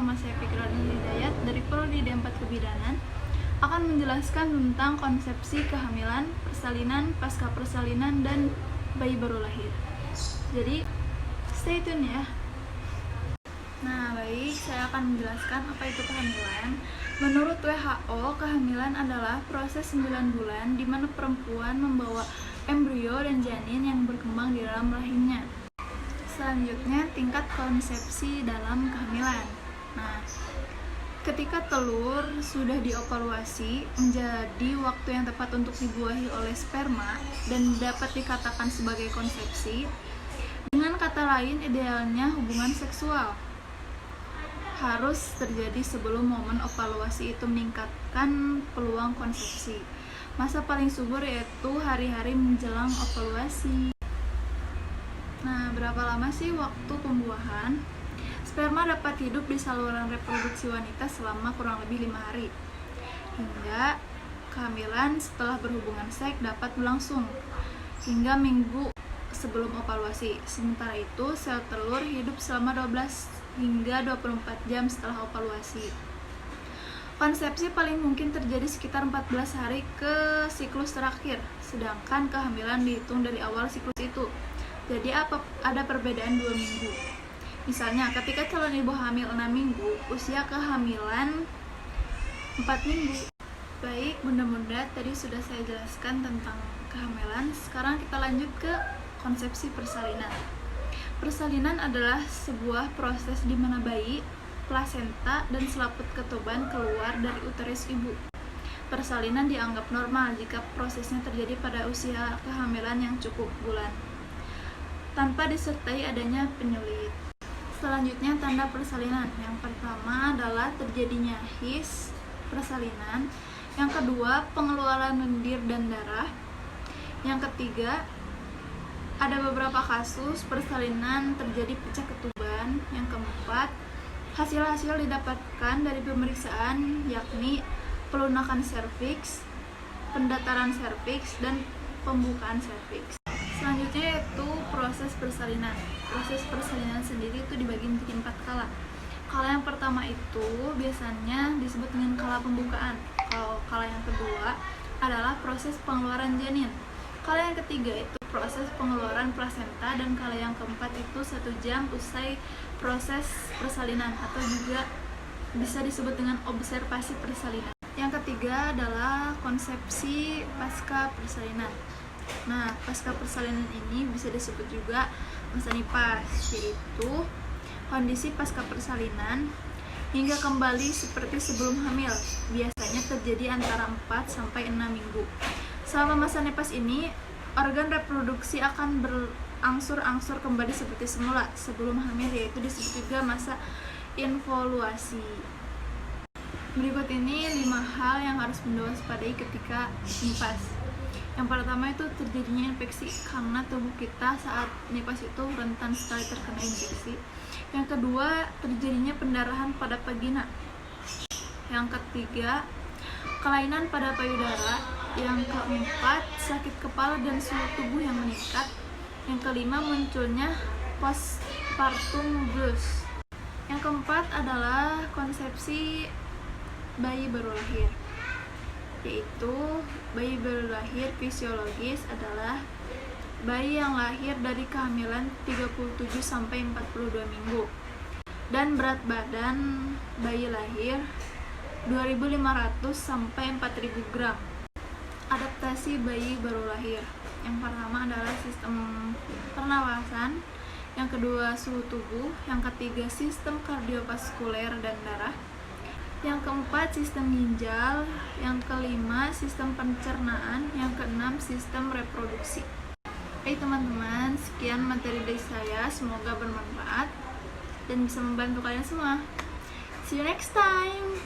Nama saya Fikra Hidayat dari Prodi D4 Kebidanan akan menjelaskan tentang konsepsi kehamilan, persalinan, pasca persalinan, dan bayi baru lahir. Jadi, stay tune ya. Nah, baik, saya akan menjelaskan apa itu kehamilan. Menurut WHO, kehamilan adalah proses 9 bulan di mana perempuan membawa embrio dan janin yang berkembang di dalam rahimnya. Selanjutnya, tingkat konsepsi dalam kehamilan. Nah, ketika telur sudah diovaluasi menjadi waktu yang tepat untuk dibuahi oleh sperma dan dapat dikatakan sebagai konsepsi. Dengan kata lain, idealnya hubungan seksual harus terjadi sebelum momen ovaluasi itu meningkatkan peluang konsepsi. Masa paling subur yaitu hari-hari menjelang ovaluasi. Nah, berapa lama sih waktu pembuahan? Sperma dapat hidup di saluran reproduksi wanita selama kurang lebih 5 hari. Hingga kehamilan setelah berhubungan seks dapat berlangsung hingga minggu sebelum ovaluasi. Sementara itu, sel telur hidup selama 12 hingga 24 jam setelah ovaluasi. Konsepsi paling mungkin terjadi sekitar 14 hari ke siklus terakhir, sedangkan kehamilan dihitung dari awal siklus itu. Jadi ada perbedaan 2 minggu. Misalnya, ketika calon ibu hamil 6 minggu, usia kehamilan 4 minggu. Baik, bunda-bunda, tadi sudah saya jelaskan tentang kehamilan. Sekarang kita lanjut ke konsepsi persalinan. Persalinan adalah sebuah proses di mana bayi, plasenta, dan selaput ketuban keluar dari uterus ibu. Persalinan dianggap normal jika prosesnya terjadi pada usia kehamilan yang cukup bulan, tanpa disertai adanya penyulit. Selanjutnya, tanda persalinan. Yang pertama adalah terjadinya his persalinan. Yang kedua, pengeluaran lendir dan darah. Yang ketiga, ada beberapa kasus persalinan terjadi pecah ketuban. Yang keempat, hasil-hasil didapatkan dari pemeriksaan yakni pelunakan serviks, pendataran serviks, dan pembukaan serviks. Selanjutnya yaitu proses persalinan. Proses persalinan sendiri itu dibagi menjadi 4 kala. Kala yang pertama itu biasanya disebut dengan kala pembukaan. Kalau kala yang kedua adalah proses pengeluaran janin. Kala yang ketiga itu proses pengeluaran plasenta, dan kala yang keempat itu 1 jam usai proses persalinan atau juga bisa disebut dengan observasi persalinan. Yang ketiga adalah konsepsi pasca persalinan. Nah, pasca persalinan ini bisa disebut juga masa nifas, yaitu kondisi pasca persalinan hingga kembali seperti sebelum hamil. Biasanya terjadi antara 4 sampai 6 minggu. Selama masa nifas ini, organ reproduksi akan berangsur-angsur kembali seperti semula sebelum hamil, yaitu disebut juga masa involuasi. Berikut ini 5 hal yang harus Bunda waspadai ketika nifas. Yang pertama itu terjadinya infeksi, karena tubuh kita saat nifas itu rentan sekali terkena infeksi. Yang kedua, terjadinya pendarahan pada vagina. Yang ketiga, kelainan pada payudara. Yang keempat, sakit kepala dan suhu tubuh yang meningkat. Yang kelima, munculnya postpartum blues. Yang keempat adalah konsepsi bayi baru lahir, yaitu bayi baru lahir fisiologis adalah bayi yang lahir dari kehamilan 37 sampai 42 minggu, dan berat badan bayi lahir 2.500 sampai 4.000 gram. Adaptasi bayi baru lahir. Yang pertama adalah sistem pernapasan, yang kedua suhu tubuh, yang ketiga sistem kardiovaskuler dan darah, yang keempat sistem ginjal, yang kelima sistem pencernaan, yang keenam sistem reproduksi. Baik teman-teman, sekian materi dari saya, semoga bermanfaat dan bisa membantu kalian semua. See you next time.